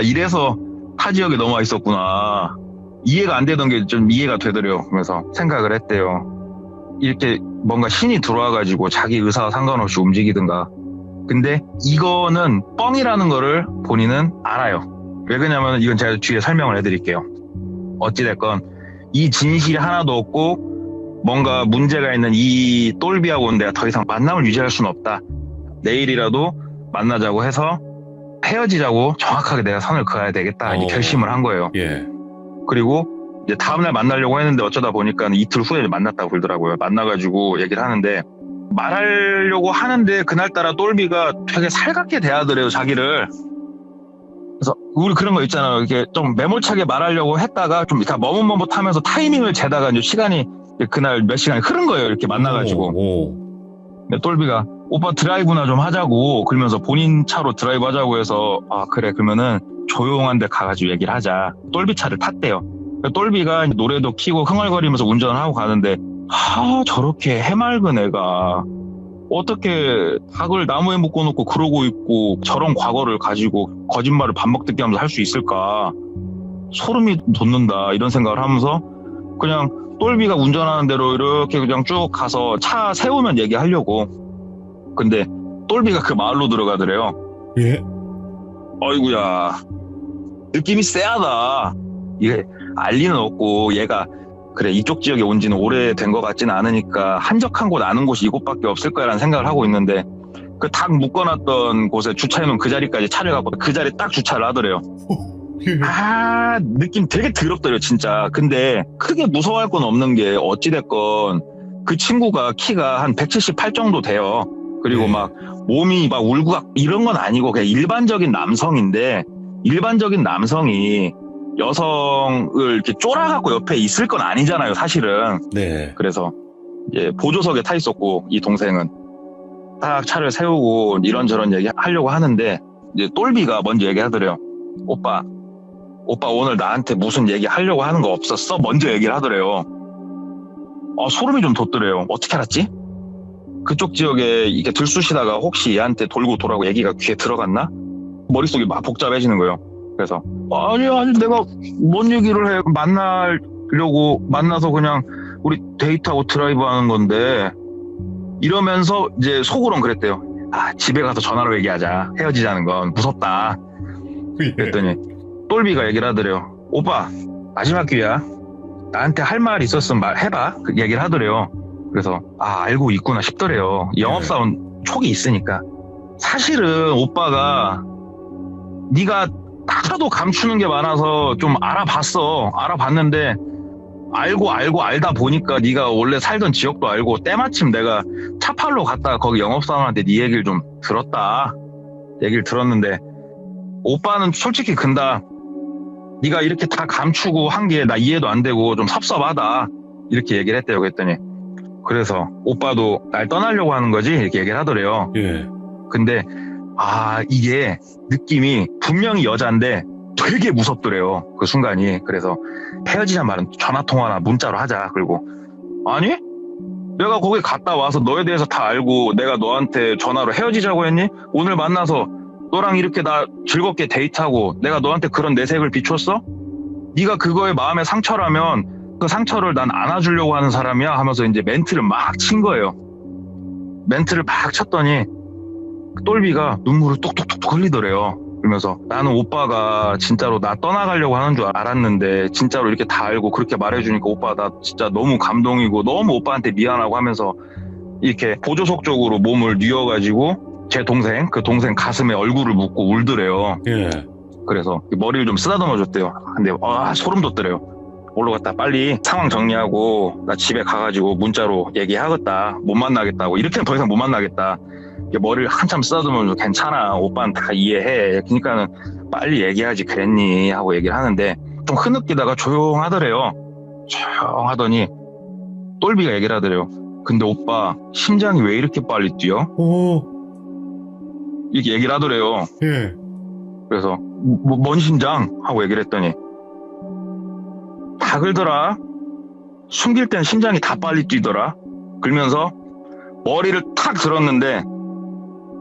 이래서 타 지역에 넘어와 있었구나. 이해가 안 되던 게 좀 이해가 되더래요. 그러면서 생각을 했대요. 이렇게 뭔가 신이 들어와가지고 자기 의사와 상관없이 움직이든가. 근데 이거는 뻥이라는 거를 본인은 알아요. 왜 그러냐면 이건 제가 뒤에 설명을 해드릴게요. 어찌됐건 이 진실이 하나도 없고 뭔가 문제가 있는 이 똘비하고는 내가 더 이상 만남을 유지할 수는 없다. 내일이라도 만나자고 해서 헤어지자고 정확하게 내가 선을 그어야 되겠다 이제 결심을 한 거예요. 예. 그리고 이제 다음날 만나려고 했는데 어쩌다 보니까 이틀 후에 만났다고 그러더라고요. 만나가지고 얘기를 하는데 말하려고 하는데 그날따라 똘비가 되게 살갑게 대하더래요, 자기를. 그래서 우리 그런 거 있잖아요. 이렇게 좀 매몰차게 말하려고 했다가 좀 이렇게 머뭇머뭇하면서 타이밍을 재다가 이제 시간이 그날 몇 시간이 흐른 거예요. 이렇게 만나가지고. 근데 똘비가 오빠 드라이브나 좀 하자고, 그러면서 본인 차로 드라이브 하자고 해서 그래 그러면은 조용한 데 가가지고 얘기를 하자. 똘비 차를 탔대요. 똘비가 노래도 키고 흥얼거리면서 운전을 하고 가는데 저렇게 해맑은 애가 어떻게 닭을 나무에 묶어놓고 그러고 있고 저런 과거를 가지고 거짓말을 반복듣게 하면서 할 수 있을까, 소름이 돋는다 이런 생각을 하면서 그냥 똘비가 운전하는 대로 이렇게 그냥 쭉 가서 차 세우면 얘기하려고. 근데 똘비가 그 마을로 들어가더래요. 예? 어이구야, 느낌이 쎄하다. 이게 알리는 없고 얘가 그래 이쪽 지역에 온 지는 오래된 것 같지는 않으니까 한적한 곳 아는 곳이 이곳밖에 없을 거라는 생각을 하고 있는데 그 닭 묶어놨던 곳에 주차해놓은 그 자리까지 차를 갖고 그 자리에 딱 주차를 하더래요. 느낌 되게 더럽더래요 진짜. 근데 크게 무서워할 건 없는 게 어찌됐건 그 친구가 키가 한 178 정도 돼요. 그리고 막 몸이 막 울고 이런 건 아니고 그냥 일반적인 남성인데, 일반적인 남성이 여성을 이렇게 쫄아갖고 옆에 있을 건 아니잖아요, 사실은. 네. 그래서 이제 보조석에 타 있었고, 이 동생은 딱 차를 세우고 이런저런 얘기 하려고 하는데, 이제 똘비가 먼저 얘기하더래요. 오빠 오늘 나한테 무슨 얘기 하려고 하는 거 없었어? 먼저 얘기를 하더래요. 소름이 좀 돋더래요. 어떻게 알았지? 그쪽 지역에 이게 들쑤시다가 혹시 얘한테 돌고 돌아고 얘기가 귀에 들어갔나? 머릿속이 막 복잡해지는 거예요. 그래서 아니 내가 뭔 얘기를 해. 만나서 그냥 우리 데이트하고 드라이브 하는 건데, 이러면서 이제 속으론 그랬대요. 집에 가서 전화로 얘기하자. 헤어지자는 건 무섭다. 그랬더니 똘비가 얘기를 하더래요. 오빠 마지막 기회야. 나한테 할 말 있었으면 해봐. 그 얘기를 하더래요. 그래서 알고 있구나 싶더래요. 영업사원 촉이 있으니까. 사실은 오빠가 네가 하도 감추는 게 많아서 좀 알아봤는데 알다 보니까 네가 원래 살던 지역도 알고, 때마침 내가 차팔로 갔다가 거기 영업사원한테 네 얘기를 좀 들었다. 얘기를 들었는데 오빠는 솔직히 근다. 네가 이렇게 다 감추고 한 게 나 이해도 안 되고 좀 섭섭하다. 이렇게 얘기를 했대요. 그랬더니 그래서 오빠도 날 떠나려고 하는 거지? 이렇게 얘기를 하더래요. 예. 근데 이게 느낌이 분명히 여자인데 되게 무섭더래요. 그 순간이. 그래서 헤어지자 말은 전화통화나 문자로 하자. 그리고 아니? 내가 거기 갔다 와서 너에 대해서 다 알고 내가 너한테 전화로 헤어지자고 했니? 오늘 만나서 너랑 이렇게 나 즐겁게 데이트하고 내가 너한테 그런 내색을 비췄어? 네가 그거에 마음에 상처라면 그 상처를 난 안아주려고 하는 사람이야 하면서 이제 멘트를 막 친 거예요. 멘트를 막 쳤더니 똘비가 눈물을 뚝뚝뚝 흘리더래요. 그러면서 나는 오빠가 진짜로 나 떠나가려고 하는 줄 알았는데 진짜로 이렇게 다 알고 그렇게 말해주니까 오빠 나 진짜 너무 감동이고 너무 오빠한테 미안하고 하면서 이렇게 보조석 쪽으로 몸을 뉘어가지고 제 동생, 그 동생 가슴에 얼굴을 묻고 울더래요. 예. 그래서 머리를 좀 쓰다듬어 줬대요. 근데 소름 돋더래요. 올라갔다 빨리 상황 정리하고 나 집에 가가지고 문자로 얘기하겠다. 못 만나겠다고. 이렇게는 더 이상 못 만나겠다. 머리를 한참 쓰다듬으면서 괜찮아. 오빠는 다 이해해. 그러니까는 빨리 얘기하지 그랬니? 하고 얘기를 하는데 좀 흐느끼다가 조용하더래요. 조용하더니 똘비가 얘기를 하더래요. 근데 오빠 심장이 왜 이렇게 빨리 뛰어? 이렇게 얘기를 하더래요. 예. 그래서 뭔 심장? 하고 얘기를 했더니 다 그러더라. 숨길 땐 심장이 다 빨리 뛰더라. 그러면서 머리를 탁 들었는데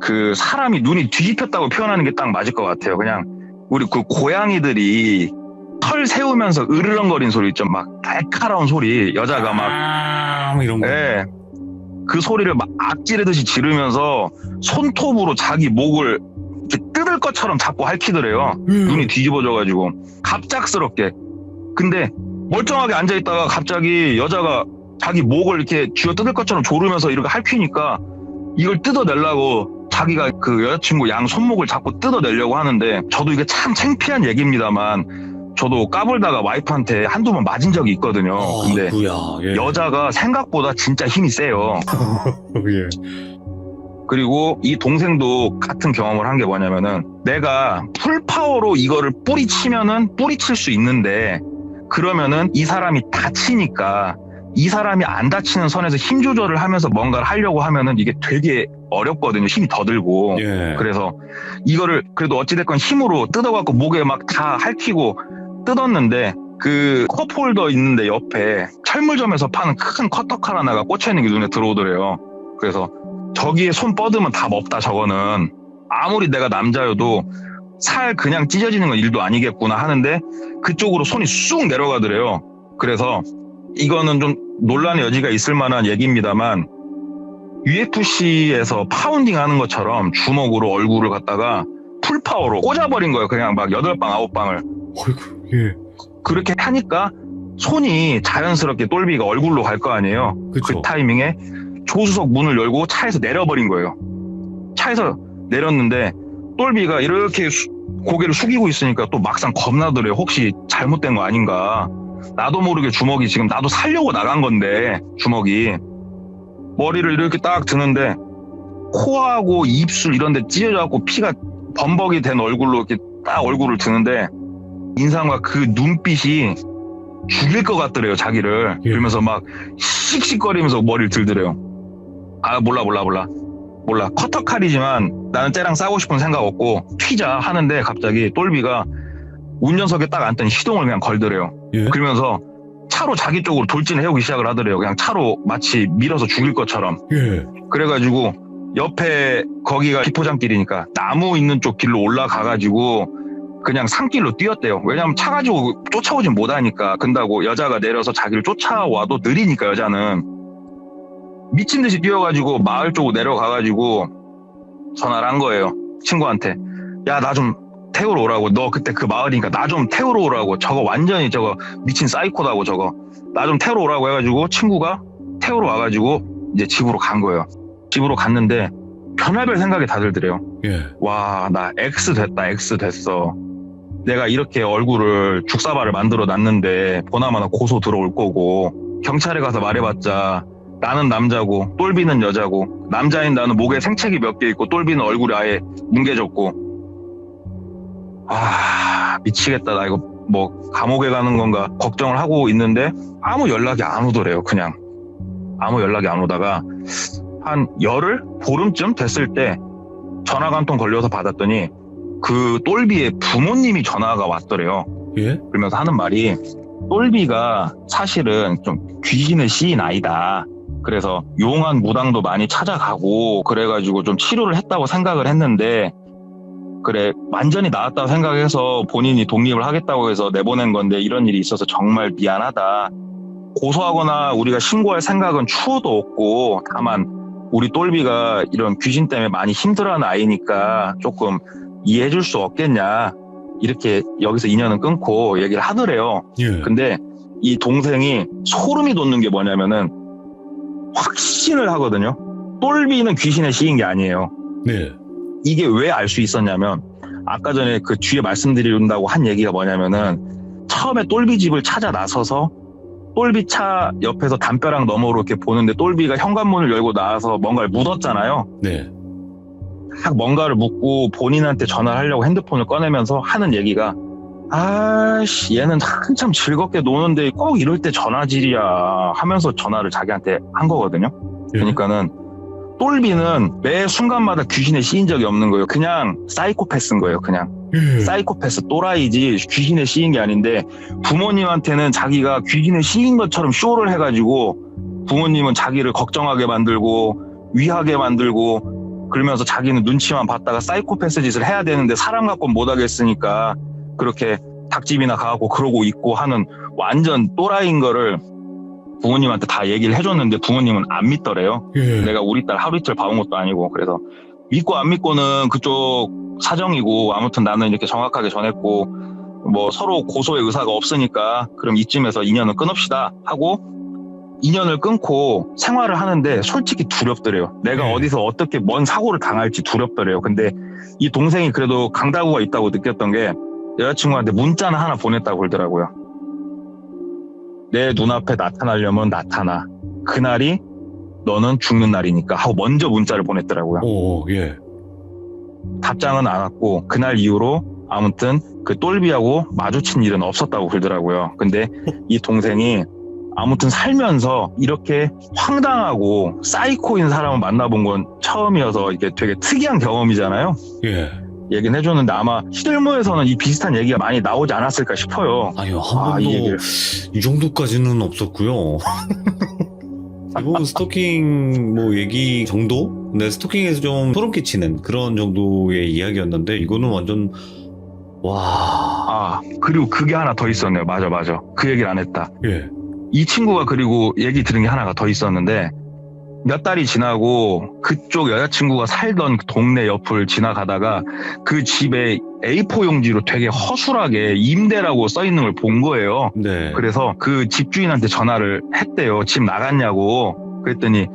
그 사람이 눈이 뒤집혔다고 표현하는 게 딱 맞을 것 같아요. 그냥 우리 그 고양이들이 털 세우면서 으르렁거리는 소리 있죠. 막 날카로운 소리. 여자가 막 이런 거. 예. 그 소리를 막 악지르듯이 지르면서 손톱으로 자기 목을 이렇게 뜯을 것처럼 자꾸 핥히더래요. 눈이 뒤집어져가지고 갑작스럽게. 근데 멀쩡하게 앉아있다가 갑자기 여자가 자기 목을 이렇게 쥐어 뜯을 것처럼 조르면서 이렇게 핥히니까 이걸 뜯어내려고 자기가 그 여자친구 양 손목을 자꾸 뜯어내려고 하는데, 저도 이게 참 창피한 얘기입니다만 저도 까불다가 와이프한테 한두 번 맞은 적이 있거든요. 근데 예. 여자가 생각보다 진짜 힘이 세요. 예. 그리고 이 동생도 같은 경험을 한 게 뭐냐면은, 내가 풀파워로 이거를 뿌리치면은 뿌리칠 수 있는데, 그러면은 이 사람이 다치니까 이 사람이 안 다치는 선에서 힘 조절을 하면서 뭔가를 하려고 하면은 이게 되게 어렵거든요. 힘이 더 들고. 예. 그래서 이거를 그래도 어찌됐건 힘으로 뜯어갖고 목에 막 다 핥히고 뜯었는데, 그 컵홀더 있는데 옆에 철물점에서 파는 큰 커터칼 하나가 꽂혀있는 게 눈에 들어오더래요. 그래서 저기에 손 뻗으면 답 없다. 저거는 아무리 내가 남자여도 살 그냥 찢어지는 건 일도 아니겠구나 하는데 그쪽으로 손이 쑥 내려가더래요. 그래서 이거는 좀 논란의 여지가 있을 만한 얘기입니다만, UFC에서 파운딩 하는 것처럼 주먹으로 얼굴을 갖다가 풀파워로 꽂아버린 거예요. 그냥 막 8방 9방을. 어이구, 예. 그렇게 하니까 손이 자연스럽게 똘비가 얼굴로 갈 거 아니에요. 그쵸. 그 타이밍에 조수석 문을 열고 차에서 내려버린 거예요. 차에서 내렸는데 똘비가 이렇게 고개를 숙이고 있으니까 또 막상 겁나더래요. 혹시 잘못된 거 아닌가. 나도 모르게 주먹이 지금 나도 살려고 나간 건데, 주먹이 머리를 이렇게 딱 드는데 코하고 입술 이런 데 찢어져갖고 피가 범벅이 된 얼굴로 이렇게 딱 얼굴을 드는데 인상과 그 눈빛이 죽일 것 같더래요, 자기를. 예. 그러면서 막 씩씩거리면서 머리를 들더래요. 아, 몰라. 커터칼이지만 나는 쟤랑 싸우고 싶은 생각 없고 튀자 하는데 갑자기 똘비가 운전석에 딱 앉더니 시동을 그냥 걸더래요. 예? 그러면서 차로 자기 쪽으로 돌진을 해오기 시작을 하더래요. 그냥 차로 마치 밀어서 죽일 것처럼. 예. 그래가지고 옆에 거기가 비포장길이니까 나무 있는 쪽 길로 올라가가지고 그냥 산길로 뛰었대요. 왜냐면 차 가지고 쫓아오진 못하니까. 근다고 여자가 내려서 자기를 쫓아와도 느리니까 여자는. 미친 듯이 뛰어가지고 마을 쪽으로 내려가가지고 전화를 한 거예요. 친구한테. 야, 나 좀 태우러 오라고. 너 그때 그 마을이니까 나 좀 태우러 오라고. 저거 완전히 저거 미친 사이코다고 저거. 나 좀 태우러 오라고 해가지고 친구가 태우러 와가지고 이제 집으로 간 거예요. 집으로 갔는데 별의별 생각이 다 들더래요. 예. 와, 나 X 됐어. 내가 이렇게 얼굴을 죽사발을 만들어 놨는데 보나마나 고소 들어올 거고, 경찰에 가서 말해봤자 나는 남자고 똘비는 여자고, 남자인 나는 목에 생채기 몇 개 있고 똘비는 얼굴이 아예 뭉개졌고, 아, 미치겠다. 나 이거 뭐 감옥에 가는 건가 걱정을 하고 있는데 아무 연락이 안 오더래요. 그냥 아무 연락이 안 오다가 한 열흘? 보름쯤 됐을 때 전화가 한 통 걸려서 받았더니 그 똘비의 부모님이 전화가 왔더래요. 예? 그러면서 하는 말이, 똘비가 사실은 좀 귀신을 씌인 아이다. 그래서 용한 무당도 많이 찾아가고 그래가지고 좀 치료를 했다고 생각을 했는데, 그래 완전히 나았다고 생각해서 본인이 독립을 하겠다고 해서 내보낸 건데 이런 일이 있어서 정말 미안하다. 고소하거나 우리가 신고할 생각은 추호도 없고, 다만 우리 똘비가 이런 귀신 때문에 많이 힘들어하는 아이니까 조금 이해해줄 수 없겠냐, 이렇게 여기서 인연은 끊고 얘기를 하더래요. 예. 근데 이 동생이 소름이 돋는 게 뭐냐면은 확신을 하거든요. 똘비는 귀신에 씌인 게 아니에요. 네. 이게 왜 알 수 있었냐면, 아까 전에 그 뒤에 말씀드린다고 한 얘기가 뭐냐면은, 처음에 똘비 집을 찾아 나서서 똘비 차 옆에서 담벼락 너머로 이렇게 보는데 똘비가 현관문을 열고 나와서 뭔가를 묻었잖아요. 네. 딱 뭔가를 묻고 본인한테 전화를 하려고 핸드폰을 꺼내면서 하는 얘기가, 아씨, 얘는 한참 즐겁게 노는데 꼭 이럴 때 전화질이야 하면서 전화를 자기한테 한 거거든요. 예. 그러니까는 똘비는 매 순간마다 귀신에 씌인 적이 없는 거예요. 그냥 사이코패스인 거예요. 그냥 예. 사이코패스, 또라이지 귀신에 씌인 게 아닌데, 부모님한테는 자기가 귀신에 씌인 것처럼 쇼를 해가지고 부모님은 자기를 걱정하게 만들고 위하게 만들고, 그러면서 자기는 눈치만 봤다가 사이코패스 짓을 해야 되는데 사람 갖고는 못하겠으니까 그렇게 닭집이나 가고 그러고 있고 하는 완전 또라이인 거를 부모님한테 다 얘기를 해줬는데 부모님은 안 믿더래요. 예. 내가 우리 딸 하루 이틀 봐온 것도 아니고. 그래서 믿고 안 믿고는 그쪽 사정이고, 아무튼 나는 이렇게 정확하게 전했고 뭐 서로 고소의 의사가 없으니까 그럼 이쯤에서 인연을 끊읍시다 하고 인연을 끊고 생활을 하는데 솔직히 두렵더래요. 내가 네. 어디서 어떻게 뭔 사고를 당할지 두렵더래요. 근데 이 동생이 그래도 강다구가 있다고 느꼈던 게, 여자친구한테 문자는 하나 보냈다고 그러더라고요. 내 눈앞에 나타나려면 나타나. 그날이 너는 죽는 날이니까 하고 먼저 문자를 보냈더라고요. 오, 예. 답장은 안 왔고 그날 이후로 아무튼 그 똘비하고 마주친 일은 없었다고 그러더라고요. 근데 이 동생이 아무튼 살면서 이렇게 황당하고 사이코인 사람을 만나본 건 처음이어서 이게 되게 특이한 경험이잖아요. 예. 얘기는 해줬는데 아마 시들모에서는 이 비슷한 얘기가 많이 나오지 않았을까 싶어요. 아니요, 한 이 번도 얘기를. 이 정도까지는 없었고요. 대부분 스토킹 뭐 얘기 정도? 근데 스토킹에서 좀 소름 끼치는 그런 정도의 이야기였는데, 이거는 완전 와. 그리고 그게 하나 더 있었네요. 맞아. 그 얘기를 안 했다. 예. 이 친구가 그리고 얘기 들은 게 하나가 더 있었는데, 몇 달이 지나고 그쪽 여자친구가 살던 동네 옆을 지나가다가 그 집에 A4 용지로 되게 허술하게 임대라고 써있는 걸 본 거예요. 네. 그래서 그 집주인한테 전화를 했대요. 집 나갔냐고. 그랬더니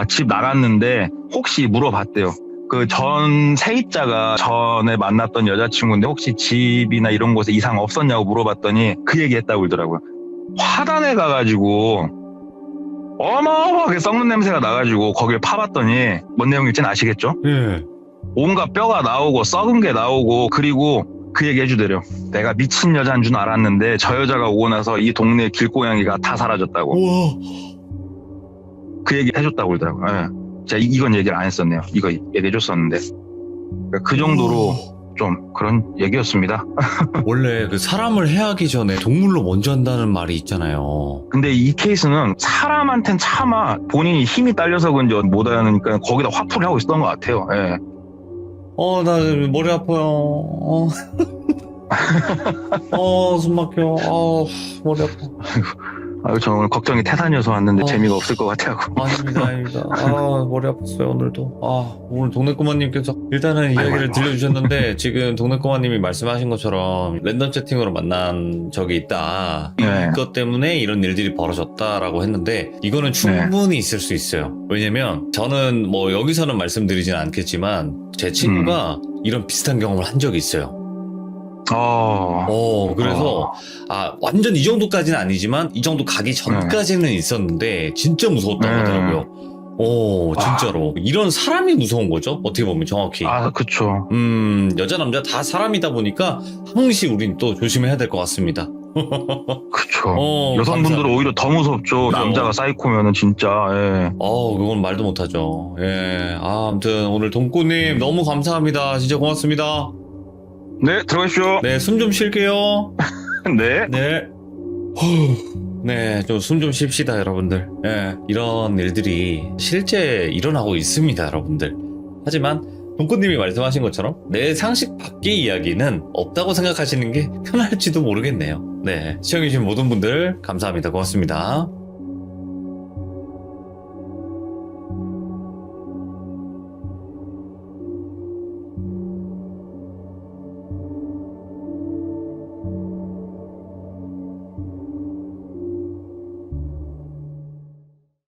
집 나갔는데 혹시 물어봤대요. 그 전 세입자가 전에 만났던 여자친구인데 혹시 집이나 이런 곳에 이상 없었냐고 물어봤더니 그 얘기 했다고 그러더라고요. 화단에 가가지고 어마어마하게 썩는 냄새가 나가지고 거길 파봤더니 뭔 내용일지는 아시겠죠? 예. 온갖 뼈가 나오고 썩은 게 나오고, 그리고 그 얘기 해주더래요. 내가 미친 여자인 줄 알았는데 저 여자가 오고 나서 이 동네 길고양이가 다 사라졌다고. 우와. 그 얘기 해줬다고 그러더라고요. 예. 제가 이건 얘기를 안 했었네요. 이거 얘기해줬었는데. 그러니까 그 정도로 좀 그런 얘기였습니다. 원래 그 사람을 해하기 전에 동물로 먼저 한다는 말이 있잖아요. 근데 이 케이스는 사람한텐 차마 본인이 힘이 딸려서 그런지 못하니까 거기다 화풀이 하고 있었던 것 같아요. 예. 나 머리 아파요. 숨 막혀. 머리 아파. 아유, 저 오늘 걱정이 태산이어서 왔는데 재미가 없을 것 같아요. 아닙니다. 머리 아팠어요, 오늘도. 오늘 동네꼬마님께서 일단은 이야기를 들려주셨는데, 지금 동네꼬마님이 말씀하신 것처럼 랜덤 채팅으로 만난 적이 있다. 네. 이것 때문에 이런 일들이 벌어졌다라고 했는데, 이거는 충분히 있을 수 있어요. 왜냐면, 저는 뭐 여기서는 말씀드리진 않겠지만, 제 친구가 이런 비슷한 경험을 한 적이 있어요. 그래서 완전 이 정도까지는 아니지만 이 정도 가기 전까지는 있었는데 진짜 무서웠다고 하더라고요. 진짜로. 이런 사람이 무서운 거죠. 어떻게 보면 정확히. 그쵸. 여자 남자 다 사람이다 보니까 항시 우린 또 조심해야 될 것 같습니다. 그쵸. 여성분들은 오히려 더 무섭죠. 그죠. 남자가 사이코면은 진짜. 예. 그건 말도 못하죠. 예. 아무튼 오늘 동꾸님 너무 감사합니다. 진짜 고맙습니다. 네, 들어가십시오. 네, 숨 좀 쉴게요. 네. 네. 네, 좀 숨 좀 쉽시다, 여러분들. 예, 이런 일들이 실제 일어나고 있습니다, 여러분들. 하지만, 동꾸님이 말씀하신 것처럼 내 상식 밖의 이야기는 없다고 생각하시는 게 편할지도 모르겠네요. 네, 시청해주신 모든 분들 감사합니다. 고맙습니다.